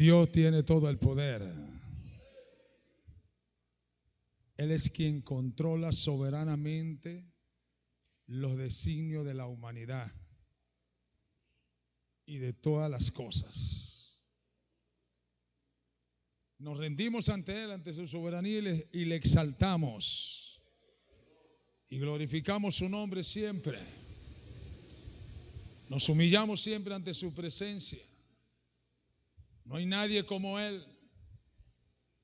Dios tiene todo el poder. Él es quien controla soberanamente los designios de la humanidad y de todas las cosas. Nos rendimos ante Él, ante su soberanía y le exaltamos y glorificamos su nombre siempre. Nos humillamos siempre ante su presencia. No hay nadie como Él.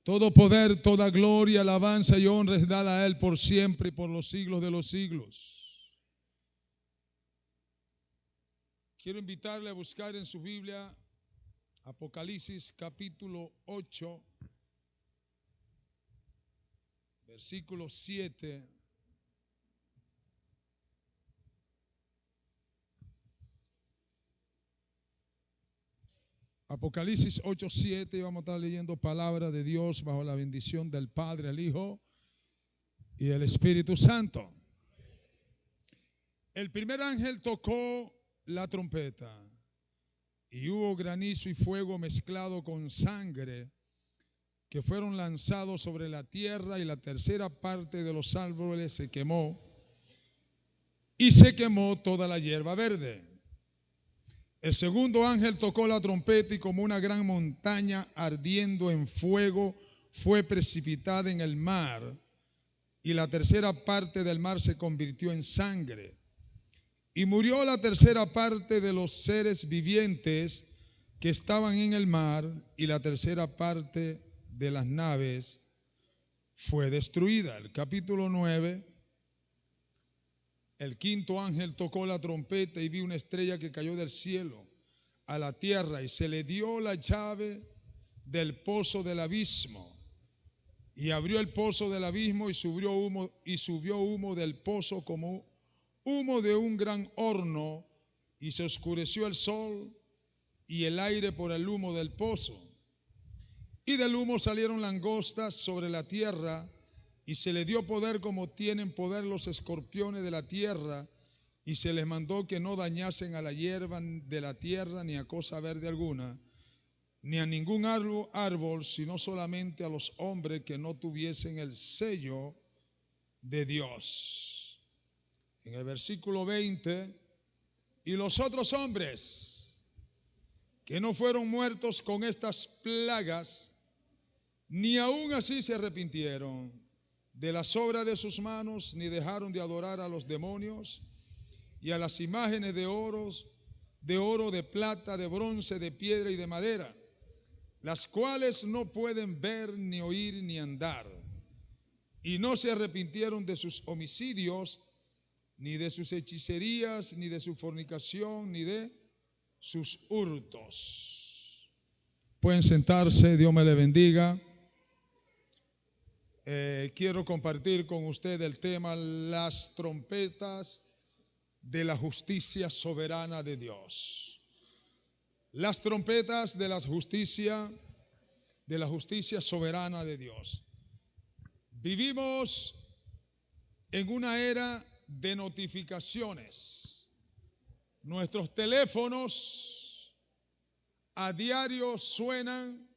Todo poder, toda gloria, alabanza y honra es dada a Él por siempre y por los siglos de los siglos. Quiero invitarle a buscar en su Biblia Apocalipsis capítulo 8, versículo 7. Apocalipsis 8:7, y vamos a estar leyendo palabra de Dios bajo la bendición del Padre, el Hijo y el Espíritu Santo. El primer ángel tocó la trompeta y hubo granizo y fuego mezclado con sangre que fueron lanzados sobre la tierra, y la tercera parte de los árboles se quemó y se quemó toda la hierba verde. El segundo ángel tocó la trompeta y como una gran montaña ardiendo en fuego fue precipitada en el mar, y la tercera parte del mar se convirtió en sangre. Y murió la tercera parte de los seres vivientes que estaban en el mar, y la tercera parte de las naves fue destruida. El capítulo 9. El quinto ángel tocó la trompeta y vi una estrella que cayó del cielo a la tierra, y se le dio la llave del pozo del abismo. Y abrió el pozo del abismo y subió humo del pozo como humo de un gran horno, y se oscureció el sol y el aire por el humo del pozo. Y del humo salieron langostas sobre la tierra, y se le dio poder como tienen poder los escorpiones de la tierra, y se les mandó que no dañasen a la hierba de la tierra, ni a cosa verde alguna, ni a ningún árbol, sino solamente a los hombres que no tuviesen el sello de Dios. En el versículo 20, y los otros hombres que no fueron muertos con estas plagas, ni aún así se arrepintieron de las obras de sus manos, ni dejaron de adorar a los demonios y a las imágenes de oro, de plata, de bronce, de piedra y de madera, las cuales no pueden ver, ni oír, ni andar. Y no se arrepintieron de sus homicidios, ni de sus hechicerías, ni de su fornicación, ni de sus hurtos. Pueden sentarse, Dios me le bendiga. Quiero compartir con usted el tema las trompetas de la justicia soberana de Dios. Las trompetas de la justicia soberana de Dios. Vivimos en una era de notificaciones. Nuestros teléfonos a diario suenan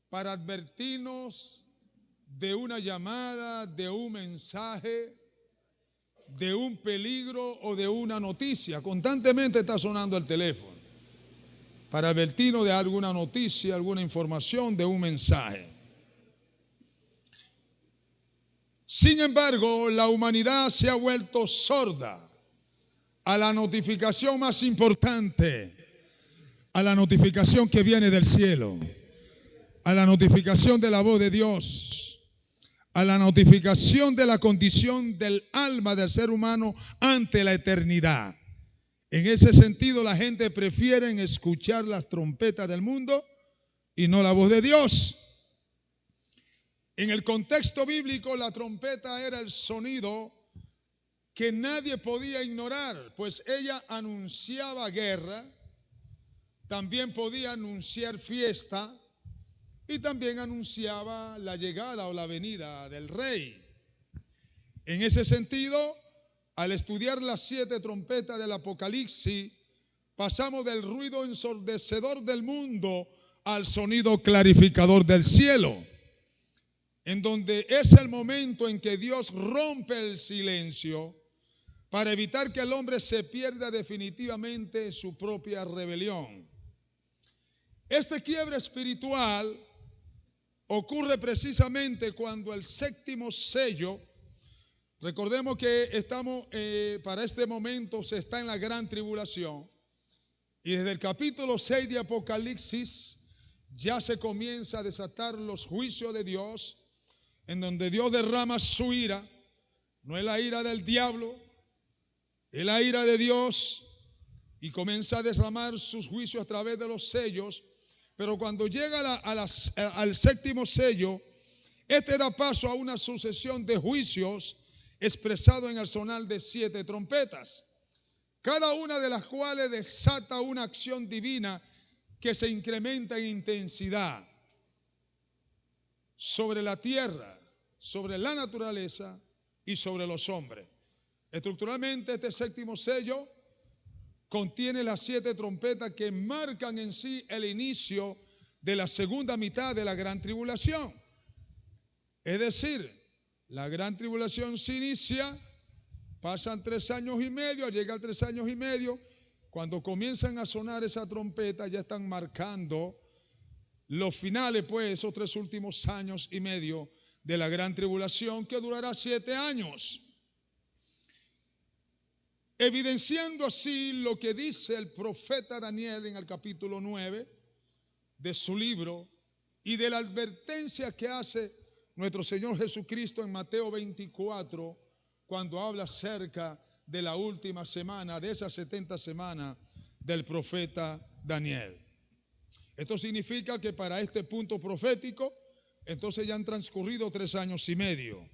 para advertirnos de una llamada, de un mensaje, de un peligro o de una noticia. Constantemente está sonando el teléfono para advertirnos de alguna noticia, alguna información, de un mensaje. Sin embargo, la humanidad se ha vuelto sorda a la notificación más importante, a la notificación que viene del cielo, a la notificación de la voz de Dios, a la notificación de la condición del alma del ser humano ante la eternidad. En ese sentido, la gente prefiere escuchar las trompetas del mundo y no la voz de Dios. En el contexto bíblico, la trompeta era el sonido que nadie podía ignorar, pues ella anunciaba guerra, también podía anunciar fiesta, y también anunciaba la llegada o la venida del rey. En ese sentido, al estudiar las 7 trompetas del Apocalipsis, pasamos del ruido ensordecedor del mundo al sonido clarificador del cielo, en donde es el momento en que Dios rompe el silencio para evitar que el hombre se pierda definitivamente en su propia rebelión. Este quiebre espiritual ocurre precisamente cuando el séptimo sello, recordemos que estamos para este momento se está en la gran tribulación, y desde el capítulo 6 de Apocalipsis ya se comienza a desatar los juicios de Dios, en donde Dios derrama su ira. No es la ira del diablo, es la ira de Dios, y comienza a derramar sus juicios a través de los sellos. Pero cuando llega al séptimo sello, este da paso a una sucesión de juicios expresado en el sonar de 7 trompetas, cada una de las cuales desata una acción divina que se incrementa en intensidad sobre la tierra, sobre la naturaleza y sobre los hombres. Estructuralmente, este séptimo sello contiene las 7 trompetas que marcan en sí el inicio de la segunda mitad de la gran tribulación. Es decir, la gran tribulación se inicia, pasan 3 años y medio, al llegar 3 años y medio, cuando comienzan a sonar esa trompeta, ya están marcando los finales, pues, esos 3 últimos años y medio de la gran tribulación, que durará 7 años. Evidenciando así lo que dice el profeta Daniel en el capítulo 9 de su libro, y de la advertencia que hace nuestro Señor Jesucristo en Mateo 24, cuando habla acerca de la última semana, de esas 70 semanas del profeta Daniel. Esto significa que para este punto profético, entonces ya han transcurrido 3 años y medio,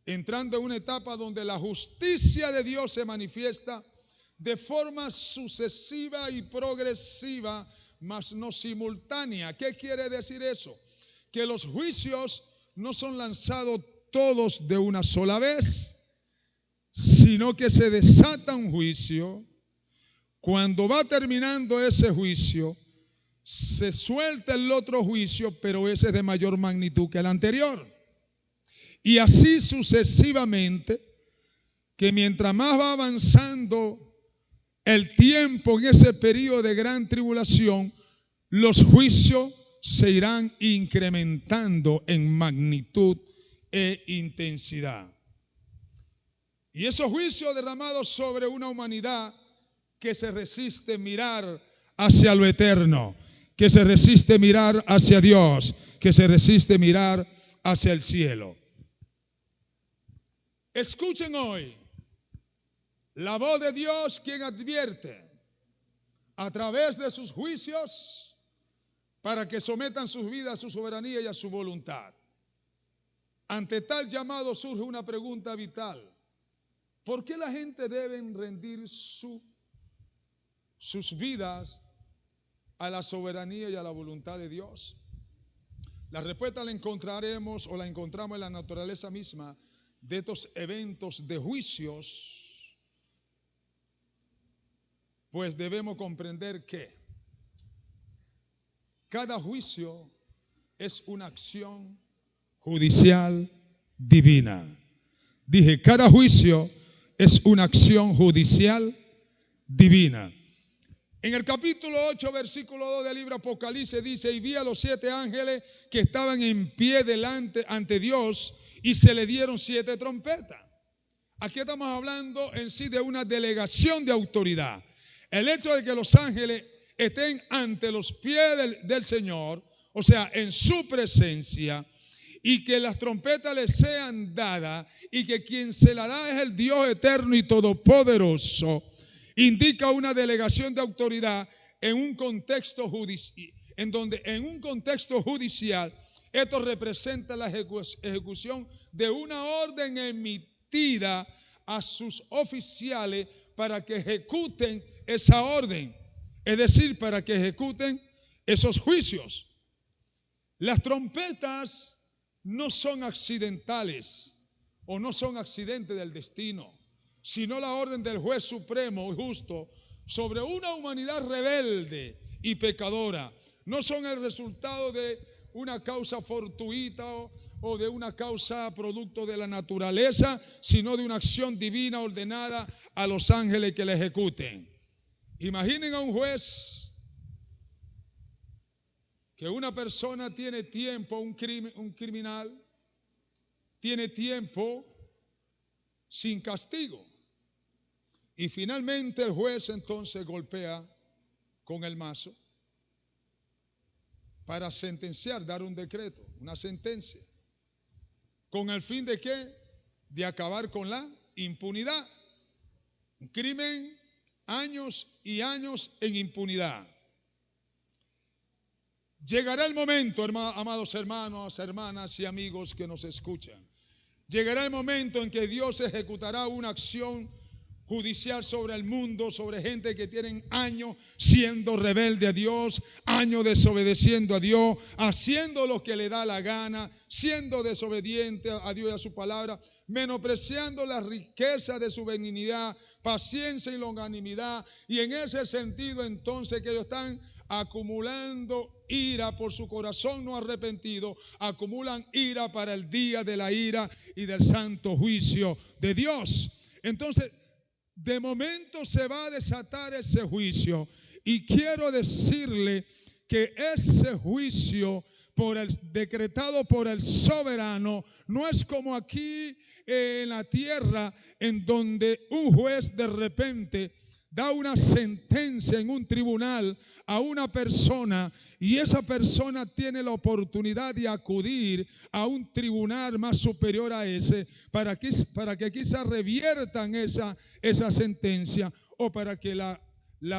entrando en una etapa donde la justicia de Dios se manifiesta de forma sucesiva y progresiva, mas no simultánea. ¿Qué quiere decir eso? Que los juicios no son lanzados todos de una sola vez, sino que se desata un juicio. Cuando va terminando ese juicio, se suelta el otro juicio, pero ese es de mayor magnitud que el anterior. Y así sucesivamente, que mientras más va avanzando el tiempo en ese periodo de gran tribulación, los juicios se irán incrementando en magnitud e intensidad. Y esos juicios derramados sobre una humanidad que se resiste mirar hacia lo eterno, que se resiste mirar hacia Dios, que se resiste mirar hacia el cielo. Escuchen hoy la voz de Dios, quien advierte a través de sus juicios para que sometan sus vidas a su soberanía y a su voluntad. Ante tal llamado surge una pregunta vital: ¿por qué la gente debe rendir sus vidas a la soberanía y a la voluntad de Dios? La respuesta la encontraremos o la encontramos en la naturaleza misma de estos eventos de juicios, pues debemos comprender que cada juicio es una acción judicial divina. Dije, cada juicio es una acción judicial divina. En el capítulo 8, versículo 2 del libro Apocalipsis dice: y vi a los 7 ángeles que estaban en pie delante ante Dios, y se le dieron 7 trompetas. Aquí estamos hablando en sí de una delegación de autoridad. El hecho de que los ángeles estén ante los pies del Señor, o sea, en su presencia, y que las trompetas les sean dadas, y que quien se la da es el Dios eterno y todopoderoso, indica una delegación de autoridad en un contexto judicial, en donde en un contexto judicial esto representa la ejecución de una orden emitida a sus oficiales para que ejecuten esa orden, es decir, para que ejecuten esos juicios. Las trompetas no son accidentales o no son accidentes del destino, sino la orden del juez supremo y justo sobre una humanidad rebelde y pecadora, no son el resultado de una causa fortuita o de una causa producto de la naturaleza, sino de una acción divina ordenada a los ángeles que la ejecuten. Imaginen a un juez que una persona tiene tiempo, un criminal tiene tiempo sin castigo, y finalmente el juez entonces golpea con el mazo para sentenciar, dar un decreto, una sentencia, con el fin de ¿qué? De acabar con la impunidad. Un crimen, años y años en impunidad. Llegará el momento, amados hermanos, hermanas y amigos que nos escuchan. Llegará el momento en que Dios ejecutará una acción judicial sobre el mundo, sobre gente que tienen años siendo rebelde a Dios, años desobedeciendo a Dios, haciendo lo que le da la gana, siendo desobediente a Dios y a su palabra, menospreciando la riqueza de su benignidad, paciencia y longanimidad. Y en ese sentido entonces que ellos están acumulando ira por su corazón no arrepentido, acumulan ira para el día de la ira y del santo juicio de Dios. Entonces, de momento se va a desatar ese juicio, y quiero decirle que ese juicio decretado por el soberano no es como aquí en la tierra, en donde un juez de repente da una sentencia en un tribunal a una persona, y esa persona tiene la oportunidad de acudir a un tribunal más superior a ese para que quizás reviertan esa sentencia, o para que la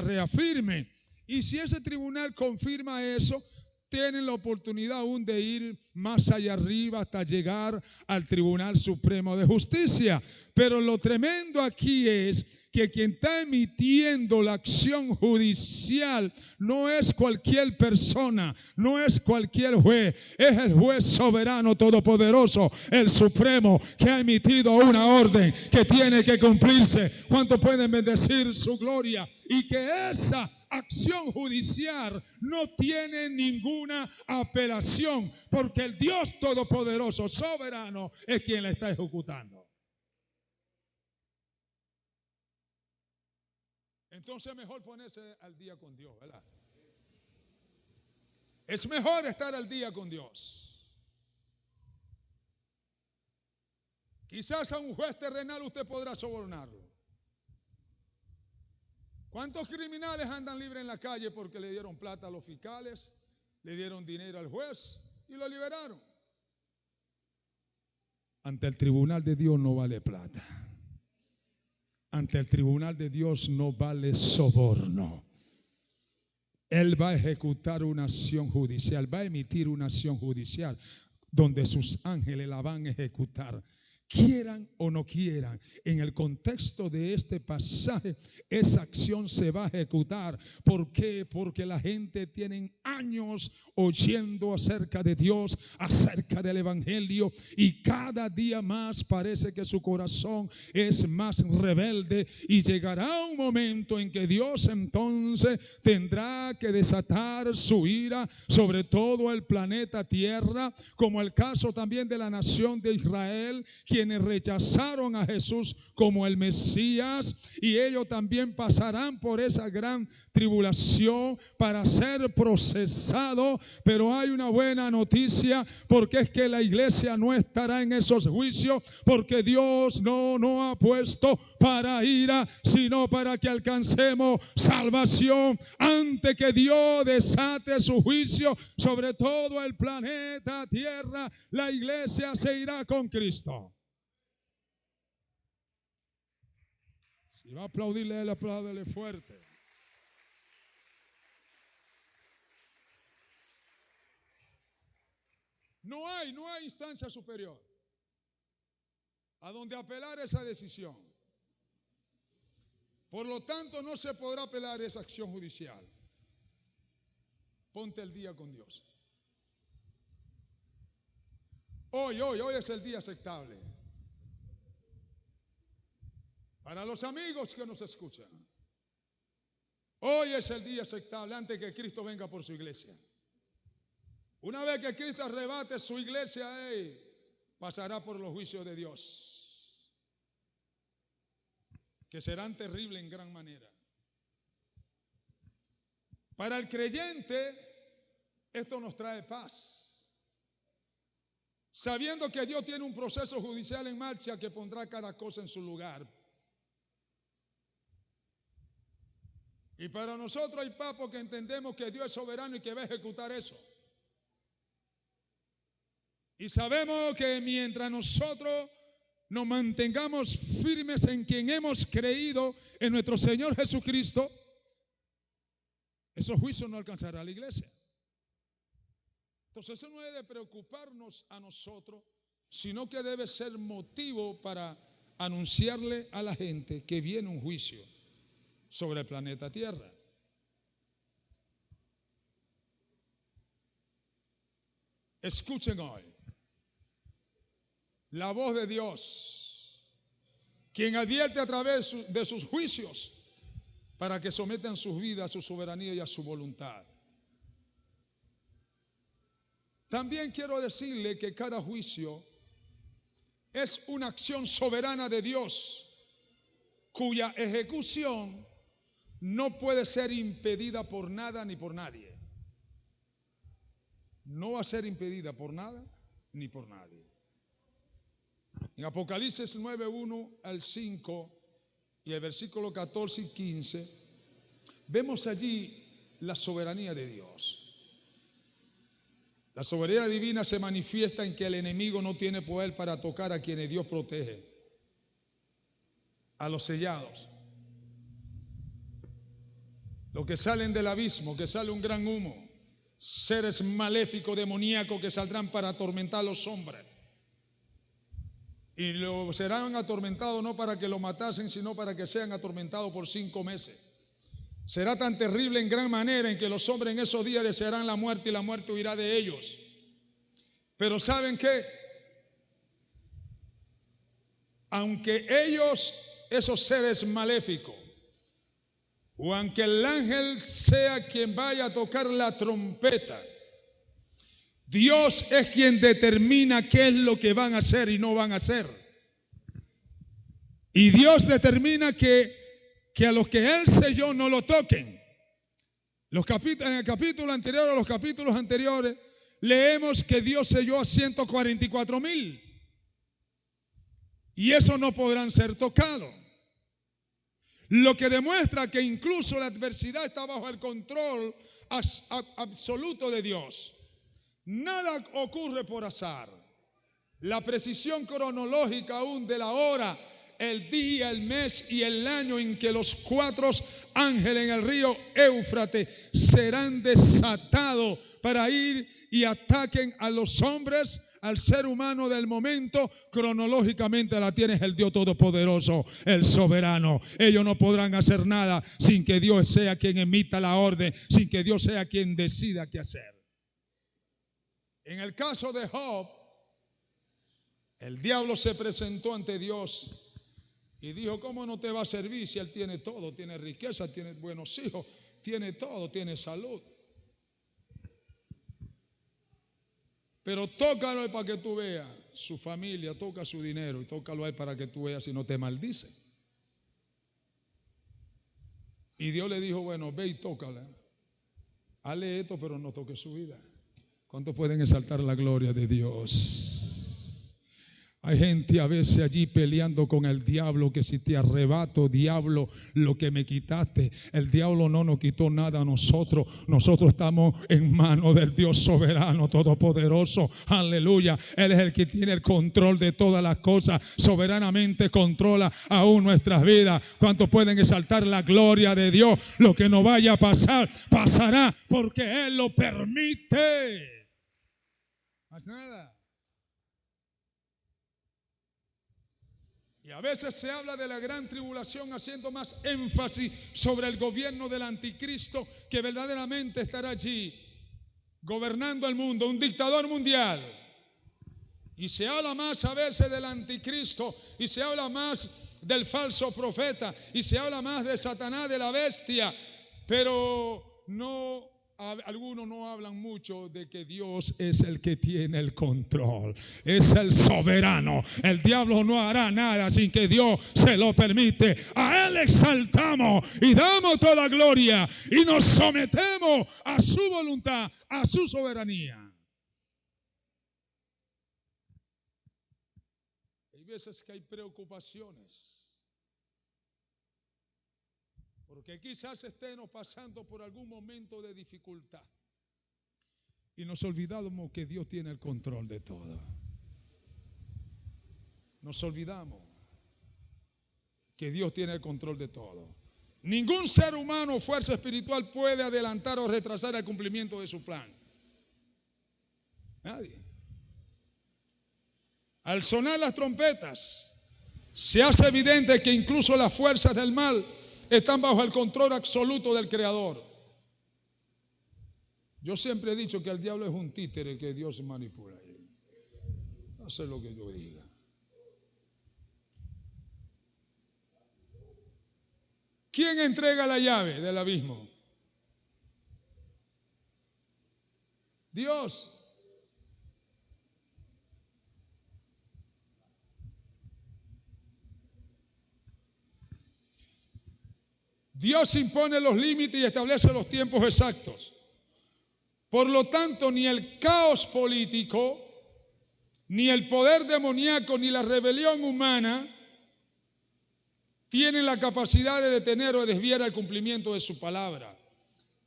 reafirmen. Y si ese tribunal confirma eso, tienen la oportunidad aún de ir más allá arriba hasta llegar al Tribunal Supremo de Justicia. Pero lo tremendo aquí es que quien está emitiendo la acción judicial no es cualquier persona, no es cualquier juez, es el juez soberano todopoderoso, el supremo, que ha emitido una orden que tiene que cumplirse. ¿Cuántos pueden bendecir su gloria? Y que esa acción judicial no tiene ninguna apelación, porque el Dios todopoderoso, soberano, es quien la está ejecutando. Entonces es mejor ponerse al día con Dios, ¿verdad? Es mejor estar al día con Dios. Quizás a un juez terrenal usted podrá sobornarlo. ¿Cuántos criminales andan libres en la calle porque le dieron plata a los fiscales, le dieron dinero al juez y lo liberaron? Ante el tribunal de Dios no vale plata. Ante el tribunal de Dios no vale soborno. Él va a ejecutar una acción judicial, va a emitir una acción judicial donde sus ángeles la van a ejecutar. Quieran o no quieran, en el contexto de este pasaje, esa acción se va a ejecutar. ¿Por qué? Porque la gente tiene años oyendo acerca de Dios, acerca del evangelio, y cada día más parece que su corazón es más rebelde, y llegará un momento en que Dios entonces tendrá que desatar su ira sobre todo el planeta Tierra, como el caso también de la nación de Israel, quienes rechazaron a Jesús como el Mesías, y ellos también pasarán por esa gran tribulación para ser procesados. Pero hay una buena noticia, porque es que la iglesia no estará en esos juicios, porque Dios no ha puesto para ira, sino para que alcancemos salvación. Antes que Dios desate su juicio sobre todo el planeta Tierra, la iglesia se irá con Cristo. Si va a aplaudirle, él apláudele fuerte. No hay instancia superior a donde apelar esa decisión. Por lo tanto, no se podrá apelar esa acción judicial. Ponte el día con Dios. Hoy es el día aceptable. Para los amigos que nos escuchan, hoy es el día aceptable antes que Cristo venga por su iglesia. Una vez que Cristo arrebate su iglesia, pasará por los juicios de Dios, que serán terribles en gran manera. Para el creyente, esto nos trae paz, sabiendo que Dios tiene un proceso judicial en marcha que pondrá cada cosa en su lugar. Y para nosotros hay paz porque entendemos que Dios es soberano y que va a ejecutar eso. Y sabemos que mientras nosotros nos mantengamos firmes en quien hemos creído, en nuestro Señor Jesucristo, esos juicios no alcanzarán a la iglesia. Entonces eso no debe preocuparnos a nosotros, sino que debe ser motivo para anunciarle a la gente que viene un juicio sobre el planeta Tierra. Escuchen hoy la voz de Dios, quien advierte a través de sus juicios para que sometan sus vidas a su soberanía y a su voluntad. También quiero decirle que cada juicio es una acción soberana de Dios, cuya ejecución no puede ser impedida por nada ni por nadie. No va a ser impedida por nada ni por nadie. En Apocalipsis 9:1 al 5 y el versículo 14 y 15, vemos allí la soberanía de Dios. La soberanía divina se manifiesta en que el enemigo no tiene poder para tocar a quienes Dios protege, a los sellados, los que salen del abismo, que sale un gran humo, seres maléficos, demoníacos que saldrán para atormentar a los hombres. Y lo serán atormentados no para que lo matasen, sino para que sean atormentados por 5 meses. Será tan terrible en gran manera en que los hombres en esos días desearán la muerte y la muerte huirá de ellos. Pero ¿saben qué? Aunque ellos, esos seres maléficos, o aunque el ángel sea quien vaya a tocar la trompeta, Dios es quien determina qué es lo que van a hacer y no van a hacer. Y Dios determina que a los que Él selló no lo toquen. En el capítulo anterior, a los capítulos anteriores, leemos que Dios selló a 144,000. Y esos no podrán ser tocados. Lo que demuestra que incluso la adversidad está bajo el control absoluto de Dios. Nada ocurre por azar. La precisión cronológica aún de la hora, el día, el mes y el año en que los 4 ángeles en el río Éufrates serán desatados para ir y ataquen a los hombres, al ser humano del momento, cronológicamente la tiene el Dios Todopoderoso, el soberano. Ellos no podrán hacer nada sin que Dios sea quien emita la orden, sin que Dios sea quien decida qué hacer. En el caso de Job, el diablo se presentó ante Dios y dijo: ¿cómo no te va a servir si él tiene todo? Tiene riqueza, tiene buenos hijos, tiene todo, tiene salud. Pero tócalo para que tú veas su familia, toca su dinero y tócalo ahí para que tú veas si no te maldice. Y Dios le dijo: bueno, ve y tócala. Hazle esto, pero no toque su vida. ¿Cuántos pueden exaltar la gloria de Dios? Hay gente a veces allí peleando con el diablo, que si te arrebato, diablo, lo que me quitaste. El diablo no nos quitó nada a nosotros. Nosotros estamos en manos del Dios soberano, todopoderoso. Aleluya. Él es el que tiene el control de todas las cosas. Soberanamente controla aún nuestras vidas. ¿Cuántos pueden exaltar la gloria de Dios? Lo que no vaya a pasar, pasará porque Él lo permite. Más nada. Y a veces se habla de la gran tribulación haciendo más énfasis sobre el gobierno del anticristo, que verdaderamente estará allí gobernando el mundo, un dictador mundial. Y se habla más a veces del anticristo, y se habla más del falso profeta, y se habla más de Satanás, de la bestia, pero no algunos no hablan mucho de que Dios es el que tiene el control, es el soberano. El diablo no hará nada sin que Dios se lo permite. A Él exaltamos y damos toda gloria y nos sometemos a su voluntad, a su soberanía. Hay veces que hay preocupaciones, porque quizás estemos pasando por algún momento de dificultad y nos olvidamos que Dios tiene el control de todo. Nos olvidamos que Dios tiene el control de todo. Ningún ser humano o fuerza espiritual puede adelantar o retrasar el cumplimiento de su plan. Nadie. Al sonar las trompetas, se hace evidente que incluso las fuerzas del mal están bajo el control absoluto del Creador. Yo siempre he dicho que el diablo es un títere que Dios manipula. No sé lo que yo diga. ¿Quién entrega la llave del abismo? Dios. Dios impone los límites y establece los tiempos exactos. Por lo tanto, ni el caos político, ni el poder demoníaco, ni la rebelión humana tienen la capacidad de detener o desviar el cumplimiento de su palabra.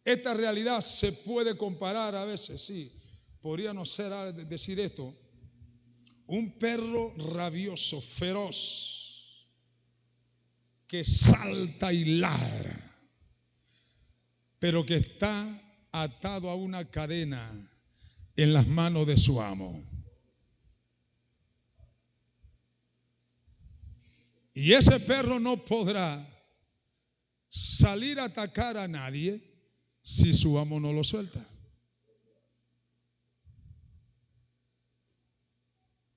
Esta realidad se puede comparar a veces, sí, podríamos decir esto: un perro rabioso, feroz, que salta y ladra, pero que está atado a una cadena en las manos de su amo. Y ese perro no podrá salir a atacar a nadie si su amo no lo suelta.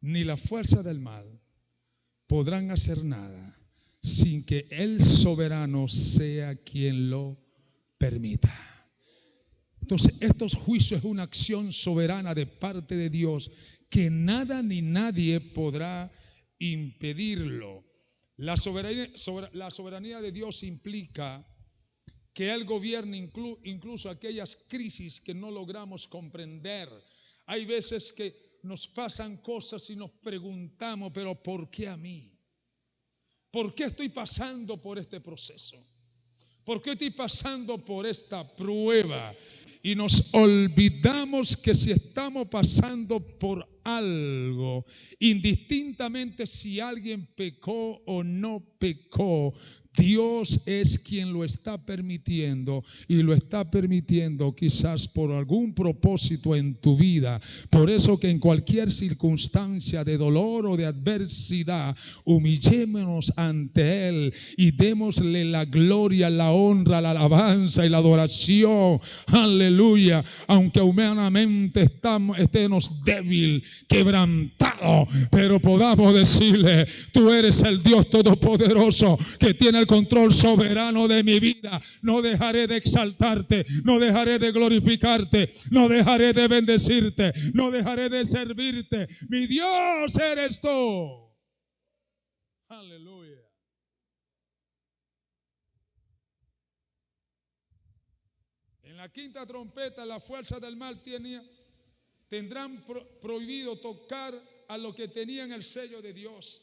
Ni la fuerza del mal podrán hacer nada sin que el soberano sea quien lo permita. Entonces, estos juicios es una acción soberana de parte de Dios que nada ni nadie podrá impedirlo. La soberanía de Dios implica que Él gobierne incluso aquellas crisis que no logramos comprender. Hay veces que nos pasan cosas y nos preguntamos, pero ¿por qué a mí? ¿Por qué estoy pasando por este proceso? ¿Por qué estoy pasando por esta prueba? Y nos olvidamos que si estamos pasando por algo, indistintamente si alguien pecó o no pecó, Dios es quien lo está permitiendo, y lo está permitiendo quizás por algún propósito en tu vida. Por eso que en cualquier circunstancia de dolor o de adversidad, humillémonos ante Él y démosle la gloria, la honra, la alabanza y la adoración. Aleluya. Aunque humanamente estemos débil, quebrantado, pero podamos decirle: tú eres el Dios todopoderoso que tiene el control soberano de mi vida. No dejaré de exaltarte, no dejaré de glorificarte, no dejaré de bendecirte, no dejaré de servirte. Mi Dios eres tú. Aleluya. En la quinta trompeta, la fuerza del mal tendrán prohibido tocar a lo que tenían el sello de Dios.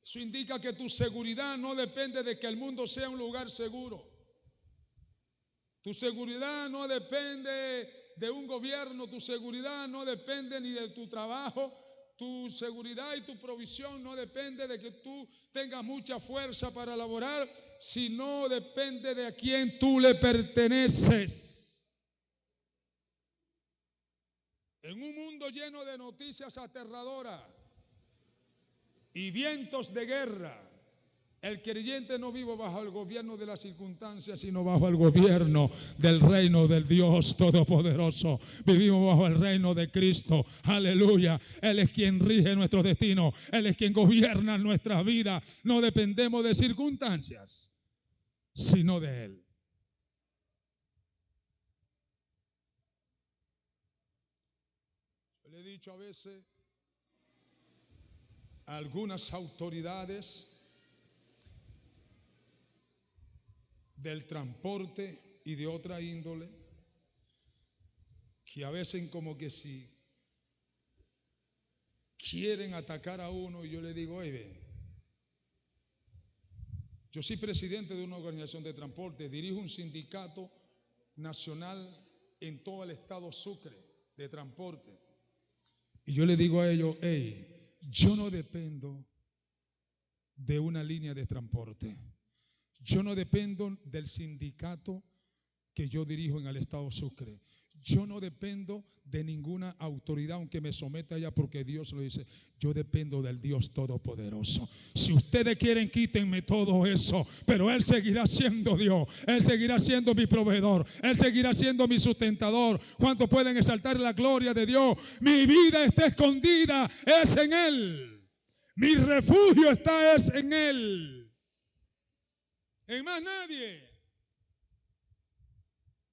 Eso indica que tu seguridad no depende de que el mundo sea un lugar seguro. Tu seguridad no depende de un gobierno, tu seguridad no depende ni de tu trabajo, tu seguridad y tu provisión no depende de que tú tengas mucha fuerza para laborar, sino depende de a quién tú le perteneces. En un mundo lleno de noticias aterradoras y vientos de guerra, el creyente no vive bajo el gobierno de las circunstancias, sino bajo el gobierno del reino del Dios Todopoderoso. Vivimos bajo el reino de Cristo. Aleluya. Él es quien rige nuestro destino. Él es quien gobierna nuestra vida. No dependemos de circunstancias, sino de Él. he dicho a veces a algunas autoridades del transporte y de otra índole, que a veces como que si quieren atacar a uno, y yo le digo, oye, yo soy presidente de una organización de transporte, dirijo un sindicato nacional en todo el estado Sucre de transporte. Y yo le digo a ellos, hey, yo no dependo de una línea de transporte. Yo no dependo del sindicato que yo dirijo en el estado Sucre. Yo no dependo de ninguna autoridad, aunque me someta a ella, porque Dios lo dice. Yo dependo del Dios Todopoderoso. Si ustedes quieren, quítenme todo eso, pero Él seguirá siendo Dios. Él seguirá siendo mi proveedor. Él seguirá siendo mi sustentador. ¿Cuántos pueden exaltar la gloria de Dios? Mi vida está escondida, es en Él. Mi refugio está es en Él. En más nadie.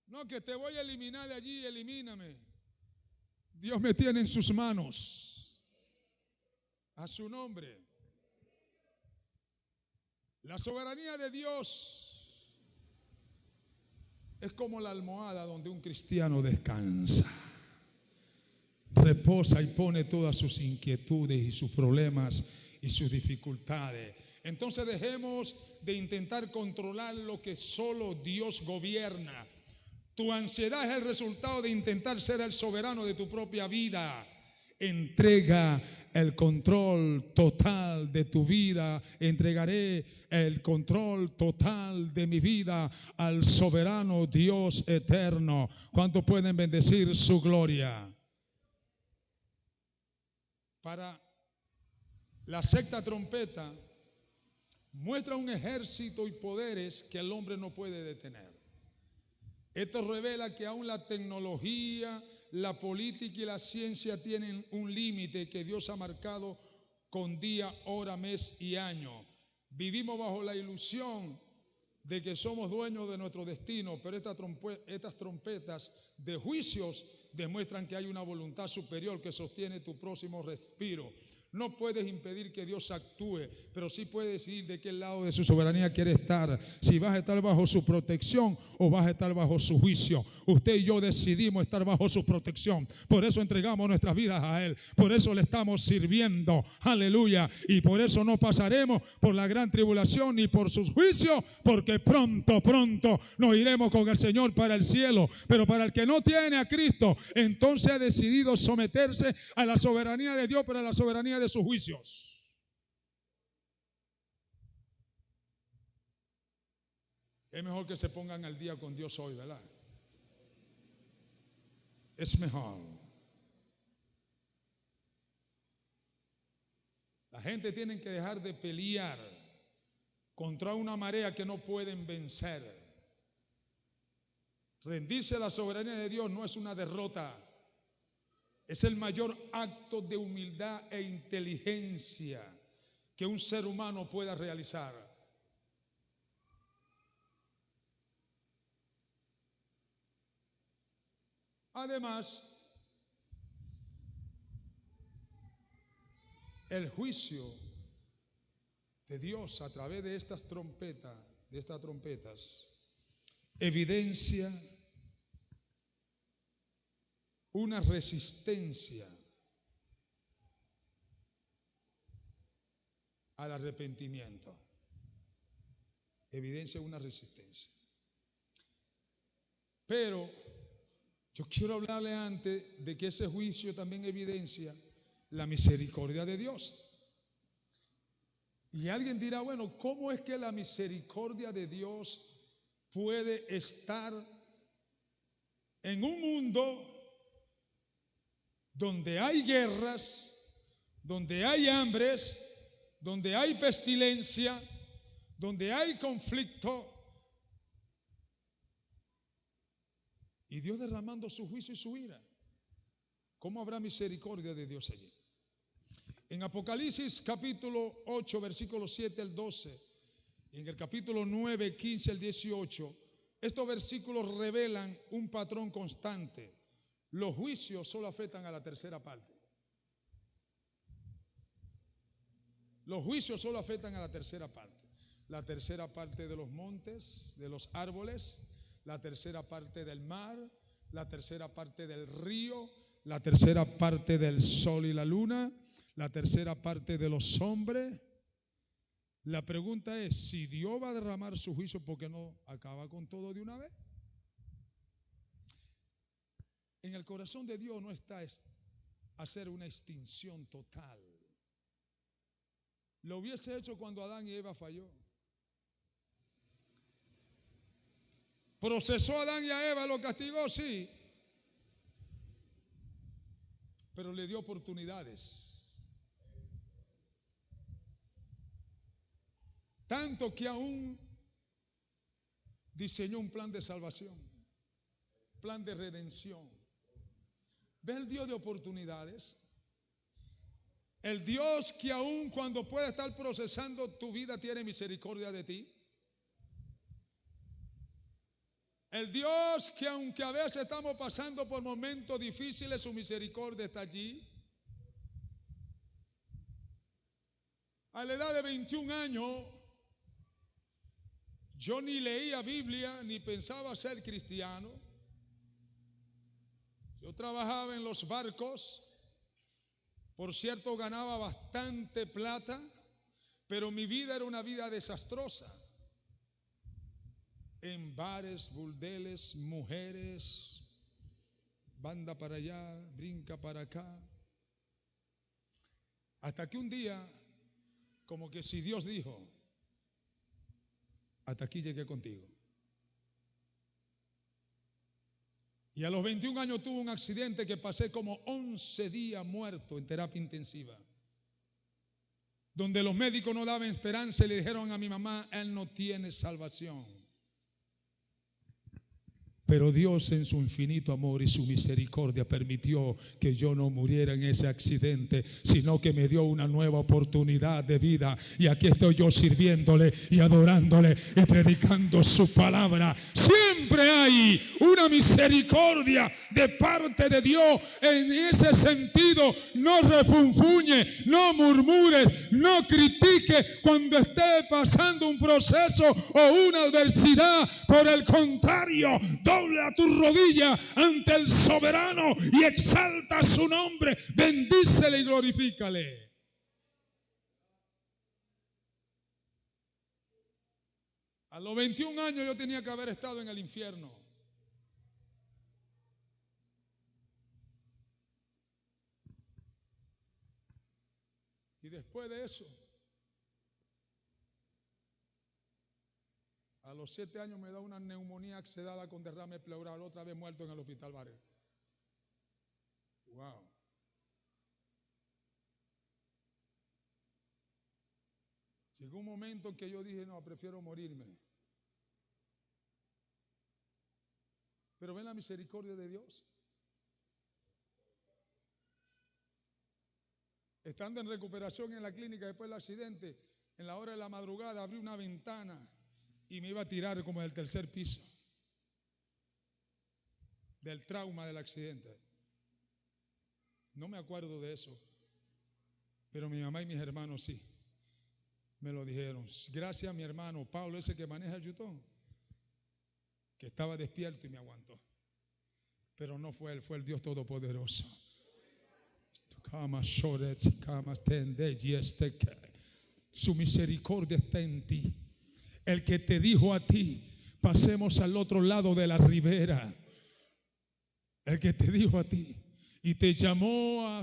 No, que te voy a eliminar de allí, elimíname. Dios me tiene en sus manos. A su nombre. La soberanía de Dios es como la almohada donde un cristiano descansa. Reposa y pone todas sus inquietudes y sus problemas y sus dificultades. Entonces dejemos de intentar controlar lo que solo Dios gobierna. Tu ansiedad es el resultado de intentar ser el soberano de tu propia vida. Entrega el control total de tu vida. Entregaré el control total de mi vida al soberano Dios eterno. ¿Cuántos pueden bendecir su gloria? Para la sexta trompeta muestra un ejército y poderes que el hombre no puede detener. Esto revela que aún la tecnología, la política y la ciencia tienen un límite que Dios ha marcado con día, hora, mes y año. Vivimos bajo la ilusión de que somos dueños de nuestro destino, pero estas trompetas de juicios demuestran que hay una voluntad superior que sostiene tu próximo respiro. No puedes impedir que Dios actúe, pero sí puedes decidir de qué lado de su soberanía quieres estar. Si vas a estar bajo su protección o vas a estar bajo su juicio. Usted y yo decidimos estar bajo su protección. Por eso entregamos nuestras vidas a Él. Por eso le estamos sirviendo. Aleluya. Y por eso no pasaremos por la gran tribulación ni por sus juicios, porque pronto nos iremos con el Señor para el cielo. Pero para el que no tiene a Cristo, entonces ha decidido someterse a la soberanía de Dios, pero a la soberanía de sus juicios. Es mejor que se pongan al día con Dios hoy, ¿verdad? Es mejor. La gente tiene que dejar de pelear contra una marea que no pueden vencer. Rendirse a la soberanía de Dios no es una derrota. Es el mayor acto de humildad e inteligencia que un ser humano pueda realizar. Además, el juicio de Dios a través de estas trompetas, evidencia una resistencia al arrepentimiento. Evidencia una resistencia. Pero yo quiero hablarle antes de que ese juicio también evidencia la misericordia de Dios. Y alguien dirá, bueno, ¿cómo es que la misericordia de Dios puede estar en un mundo donde hay guerras, donde hay hambres, donde hay pestilencia, donde hay conflicto, y Dios derramando su juicio y su ira? ¿Cómo habrá misericordia de Dios allí? En Apocalipsis capítulo 8, versículos 7 al 12, y en el capítulo 9, 15 al 18, estos versículos revelan un patrón constante. Los juicios solo afectan a la tercera parte. Los juicios solo afectan a la tercera parte. La tercera parte de los montes, de los árboles, la tercera parte del mar, la tercera parte del río, la tercera parte del sol y la luna, la tercera parte de los hombres. La pregunta es, si Dios va a derramar su juicio, ¿por qué no acaba con todo de una vez? En el corazón de Dios no está hacer una extinción total. Lo hubiese hecho cuando Adán y Eva falló. ¿Procesó a Adán y a Eva? ¿Lo castigó? Sí. Pero le dio oportunidades. Tanto que aún diseñó un plan de salvación, plan de redención. ¿Ves el Dios de oportunidades? El Dios que aún cuando pueda estar procesando tu vida tiene misericordia de ti. El Dios que aunque a veces estamos pasando por momentos difíciles, su misericordia está allí. A la edad de 21 años, yo ni leía Biblia, ni pensaba ser cristiano. Yo trabajaba en los barcos. Por cierto, ganaba bastante plata, pero mi vida era una vida desastrosa. En bares, burdeles, mujeres, banda para allá, brinca para acá. Hasta que un día, como que si Dios dijo, hasta aquí llegué contigo. Y a los 21 años tuve un accidente que pasé como 11 días muerto en terapia intensiva, donde los médicos no daban esperanza y le dijeron a mi mamá, él no tiene salvación. Pero Dios en su infinito amor y su misericordia permitió que yo no muriera en ese accidente, sino que me dio una nueva oportunidad de vida. Y aquí estoy yo sirviéndole y adorándole y predicando su palabra. Siempre hay una misericordia de parte de Dios. En ese sentido, no refunfuñe, no murmure, no critique cuando esté pasando un proceso o una adversidad. Por el contrario, dobla tu rodilla ante el soberano y exalta su nombre, bendícele y glorifícale. A los 21 años yo tenía que haber estado en el infierno. Y después de eso, a los 7 años me da una neumonía accedada con derrame pleural, otra vez muerto en el hospital Vargas. Wow. Llegó un momento en que yo dije, no, prefiero morirme. Pero ven la misericordia de Dios. Estando en recuperación en la clínica después del accidente, en la hora de la madrugada abrí una ventana y me iba a tirar como del tercer piso, del trauma del accidente. No me acuerdo de eso, pero mi mamá y mis hermanos sí me lo dijeron. Gracias a mi hermano Pablo, ese que maneja el yutón, que estaba despierto y me aguantó. Pero no fue él, fue el Dios Todopoderoso. Su misericordia está en ti. El que te dijo a ti, pasemos al otro lado de la ribera. El que te dijo a ti y te llamó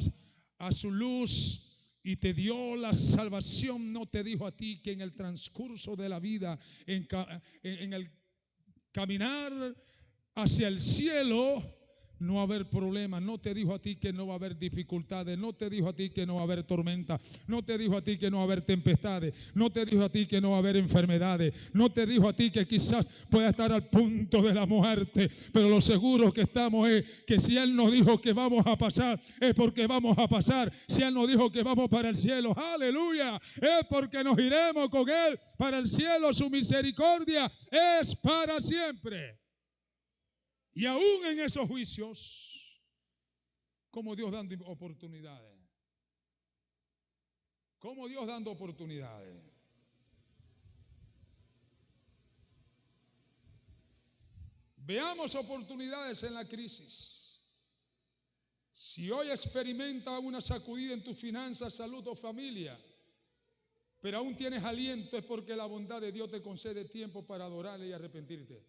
a su luz y te dio la salvación, no te dijo a ti que en el transcurso de la vida, en el caminar hacia el cielo, no va a haber problemas. No te dijo a ti que no va a haber dificultades. No te dijo a ti que no va a haber tormenta. No te dijo a ti que no va a haber tempestades. No te dijo a ti que no va a haber enfermedades. No te dijo a ti que quizás pueda estar al punto de la muerte. Pero lo seguro que estamos es que si Él nos dijo que vamos a pasar, es porque vamos a pasar. Si Él nos dijo que vamos para el cielo, aleluya, es porque nos iremos con Él para el cielo. Su misericordia es para siempre. Y aún en esos juicios, como Dios dando oportunidades. ¿Cómo Dios dando oportunidades? Veamos oportunidades en la crisis. Si hoy experimenta una sacudida en tus finanzas, salud o familia, pero aún tienes aliento, es porque la bondad de Dios te concede tiempo para adorarle y arrepentirte.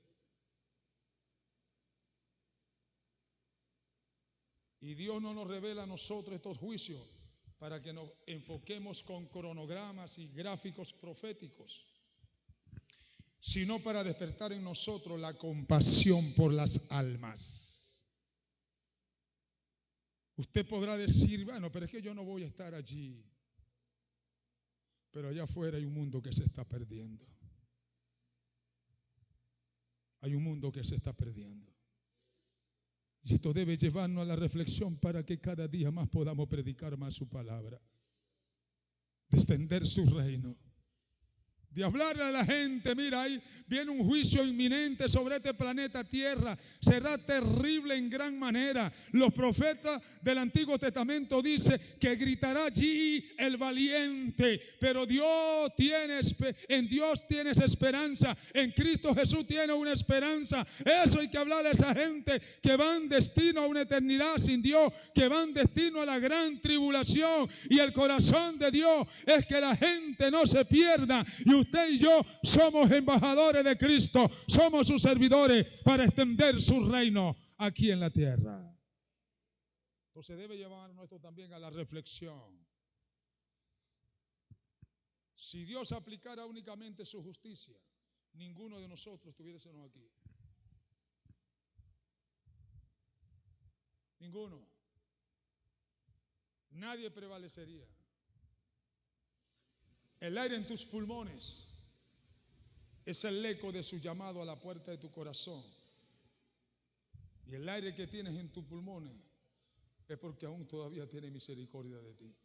Y Dios no nos revela a nosotros estos juicios para que nos enfoquemos con cronogramas y gráficos proféticos, sino para despertar en nosotros la compasión por las almas. Usted podrá decir, bueno, pero es que yo no voy a estar allí. Pero allá afuera hay un mundo que se está perdiendo. Hay un mundo que se está perdiendo. Y esto debe llevarnos a la reflexión para que cada día más podamos predicar más su palabra, de extender su reino, de hablarle a la gente. Mira, ahí viene un juicio inminente sobre este planeta Tierra. Será terrible en gran manera. Los profetas del Antiguo Testamento dicen que gritará allí el valiente. Pero en Dios tienes esperanza. En Cristo Jesús tienes una esperanza. Eso hay que hablarle a esa gente que van destino a una eternidad sin Dios, que van destino a la gran tribulación. Y el corazón de Dios es que la gente no se pierda. Y usted y yo somos embajadores de Cristo, somos sus servidores para extender su reino aquí en la tierra. Entonces debe llevarnos esto también a la reflexión. Si Dios aplicara únicamente su justicia, ninguno de nosotros estuviésemos aquí. Ninguno. Nadie prevalecería. El aire en tus pulmones es el eco de su llamado a la puerta de tu corazón. Y el aire que tienes en tus pulmones es porque aún todavía tiene misericordia de ti.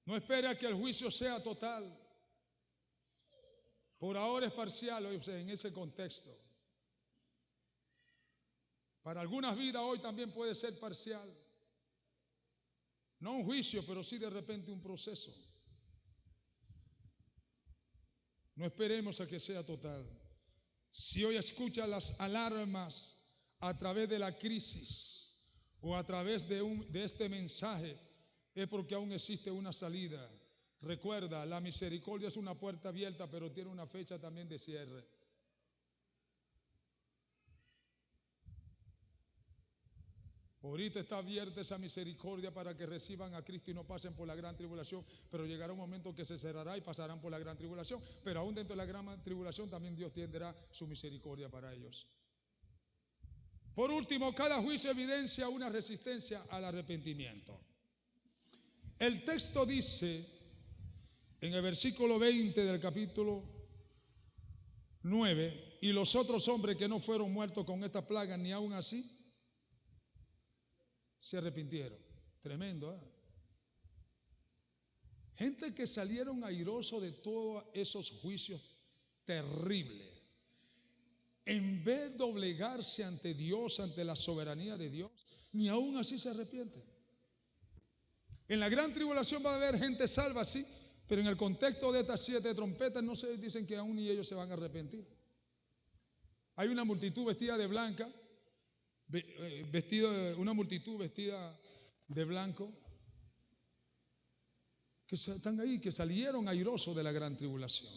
No espera que el juicio sea total. Por ahora es parcial, o sea, en ese contexto. Para algunas vidas hoy también puede ser parcial. No un juicio, pero sí de repente un proceso. No esperemos a que sea total. Si hoy escuchas las alarmas a través de la crisis o a través de este mensaje, es porque aún existe una salida. Recuerda, la misericordia es una puerta abierta, pero tiene una fecha también de cierre. Ahorita está abierta esa misericordia para que reciban a Cristo y no pasen por la gran tribulación, pero llegará un momento que se cerrará y pasarán por la gran tribulación, pero aún dentro de la gran tribulación también Dios tendrá su misericordia para ellos. Por último, cada juicio evidencia una resistencia al arrepentimiento. El texto dice en el versículo 20 del capítulo 9, y los otros hombres que no fueron muertos con esta plaga, ni aún así se arrepintieron. Tremendo, ¿eh? Gente que salieron airosos de todos esos juicios terribles, en vez de doblegarse ante Dios, ante la soberanía de Dios, ni aún así se arrepienten. En la gran tribulación va a haber gente salva, sí, pero en el contexto de estas 7 trompetas no se dicen que aún ni ellos se van a arrepentir. Hay una multitud vestida de blanca, una multitud vestida de blanco, que están ahí, que salieron airosos de la gran tribulación.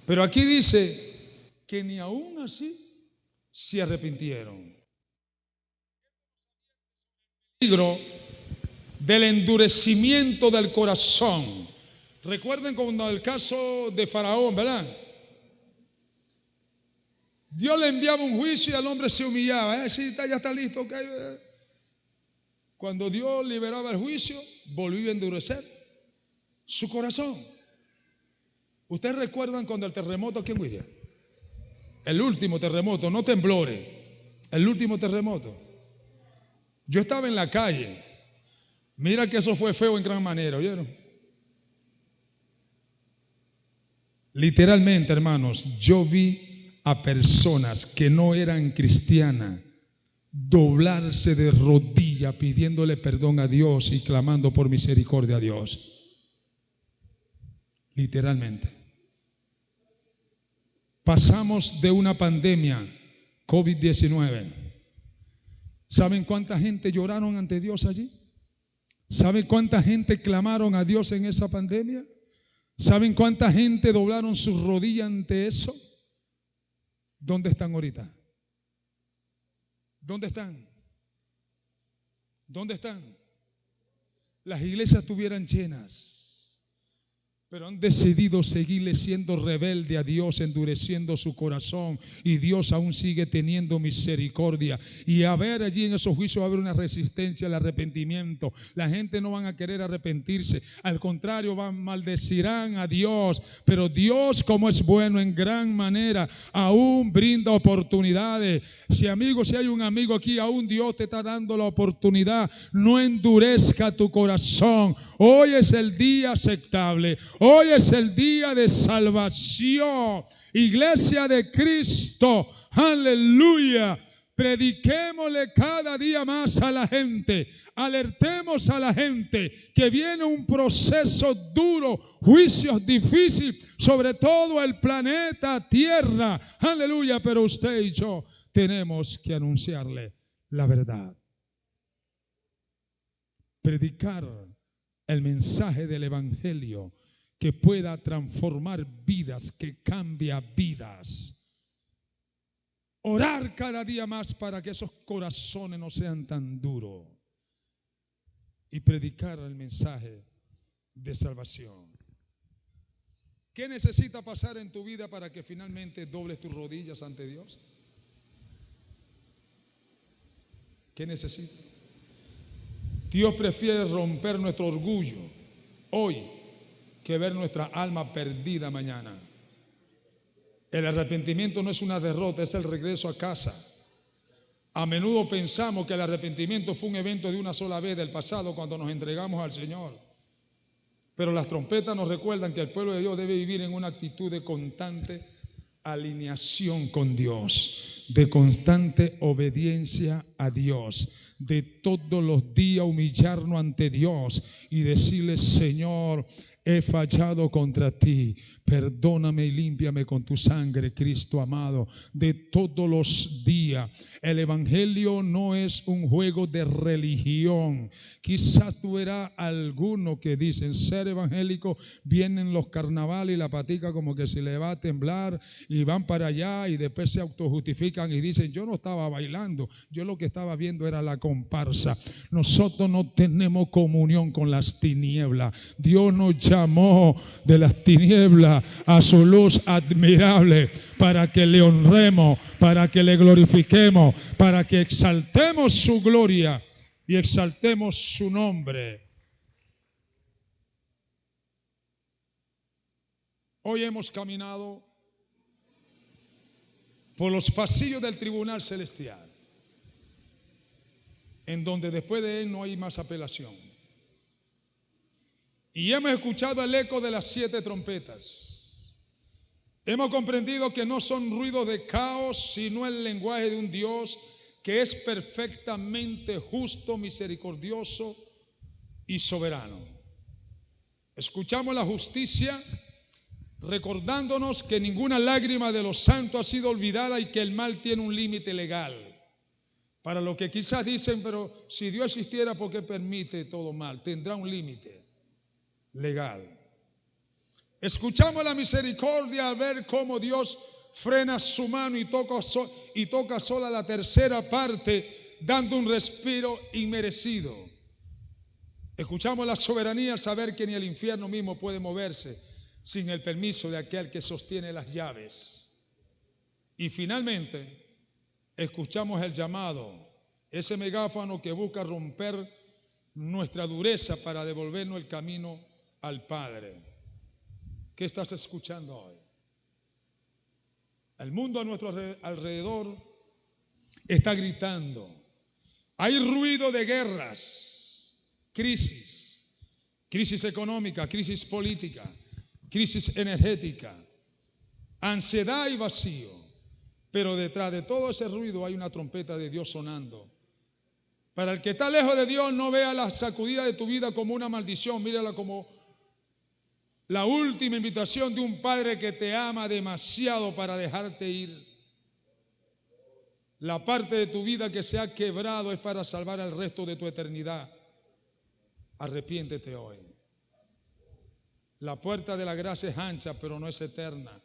Pero aquí dice que ni aún así se arrepintieron. El peligro del endurecimiento del corazón. Recuerden cuando el caso de Faraón, ¿verdad? Dios le enviaba un juicio y el hombre se humillaba. Sí, ya está listo. Okay. Cuando Dios liberaba el juicio, volvió a endurecer su corazón. ¿Ustedes recuerdan cuando el terremoto, quién William? El último terremoto, no temblores, el último terremoto. Yo estaba en la calle. Mira que eso fue feo en gran manera, ¿oyeron? Literalmente, hermanos, yo vi a personas que no eran cristianas doblarse de rodilla pidiéndole perdón a Dios y clamando por misericordia a Dios. literalmente. Pasamos de una pandemia, COVID-19. ¿Saben cuánta gente lloraron ante Dios allí? ¿Saben cuánta gente clamaron a Dios en esa pandemia? ¿Saben cuánta gente doblaron sus rodillas ante eso? ¿Dónde están ahorita? ¿Dónde están? ¿Dónde están? Las iglesias estuvieran llenas, pero han decidido seguirle siendo rebelde a Dios, endureciendo su corazón, y Dios aún sigue teniendo misericordia. Y a ver, allí en esos juicios va a haber una resistencia al arrepentimiento. La gente no van a querer arrepentirse, al contrario, maldecirán a Dios. Pero Dios, como es bueno en gran manera, aún brinda oportunidades. Si hay un amigo aquí, aún Dios te está dando la oportunidad. No endurezca tu corazón. Hoy es el día aceptable. Hoy es el día de salvación. Iglesia de Cristo, aleluya. Prediquémosle cada día más a la gente. Alertemos a la gente que viene un proceso duro, juicios difíciles, sobre todo el planeta Tierra. Aleluya, pero usted y yo tenemos que anunciarle la verdad. Predicar el mensaje del evangelio que pueda transformar vidas, que cambia vidas. Orar cada día más para que esos corazones no sean tan duros. Y predicar el mensaje de salvación. ¿Qué necesita pasar en tu vida para que finalmente dobles tus rodillas ante Dios? ¿Qué necesita? Dios prefiere romper nuestro orgullo hoy que ver nuestra alma perdida mañana. El arrepentimiento no es una derrota, es el regreso a casa. A menudo pensamos que el arrepentimiento fue un evento de una sola vez del pasado cuando nos entregamos al Señor. Pero las trompetas nos recuerdan que el pueblo de Dios debe vivir en una actitud de constante alineación con Dios, de constante obediencia a Dios, de todos los días humillarnos ante Dios y decirle: Señor, he fallado contra ti, perdóname y límpiame con tu sangre, Cristo amado. De todos los días. El evangelio no es un juego de religión. Quizás tú verás algunos que dicen ser evangélico, vienen los carnavales y la patica como que se le va a temblar y van para allá y después se autojustifican y dicen: yo no estaba bailando, yo lo que estaba viendo era la comparsa. Nosotros no tenemos comunión con las tinieblas. Dios nos llamó de las tinieblas a su luz admirable para que le honremos, para que le glorifiquemos, para que exaltemos su gloria y exaltemos su nombre. Hoy hemos caminado por los pasillos del tribunal celestial, en donde después de él no hay más apelación. Y hemos escuchado el eco de las 7 trompetas. Hemos comprendido que no son ruidos de caos, sino el lenguaje de un Dios que es perfectamente justo, misericordioso y soberano. Escuchamos la justicia, recordándonos que ninguna lágrima de los santos ha sido olvidada y que el mal tiene un límite legal. Para los que quizás dicen: pero si Dios existiera, ¿por qué permite todo mal? Tendrá un límite legal. Escuchamos la misericordia al ver cómo Dios frena su mano y toca sola la tercera parte, dando un respiro inmerecido. Escuchamos la soberanía al saber que ni el infierno mismo puede moverse sin el permiso de aquel que sostiene las llaves. Y finalmente escuchamos el llamado, ese megáfono que busca romper nuestra dureza para devolvernos el camino al Padre. ¿Qué estás escuchando hoy? El mundo a nuestro alrededor está gritando. Hay ruido de guerras, crisis económica, crisis política, crisis energética, ansiedad y vacío. Pero detrás de todo ese ruido hay una trompeta de Dios sonando. Para el que está lejos de Dios, no vea la sacudida de tu vida como una maldición, mírala como La última invitación de un padre que te ama demasiado para dejarte ir. La parte de tu vida que se ha quebrado es para salvar el resto de tu eternidad. Arrepiéntete hoy. La puerta de la gracia es ancha, pero no es eterna.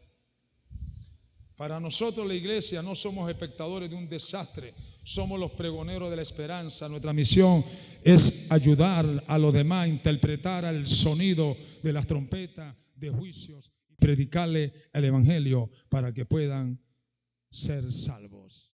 Para nosotros la iglesia no somos espectadores de un desastre, somos los pregoneros de la esperanza. Nuestra misión es ayudar a los demás a interpretar el sonido de las trompetas de juicios y predicarle el evangelio para que puedan ser salvos.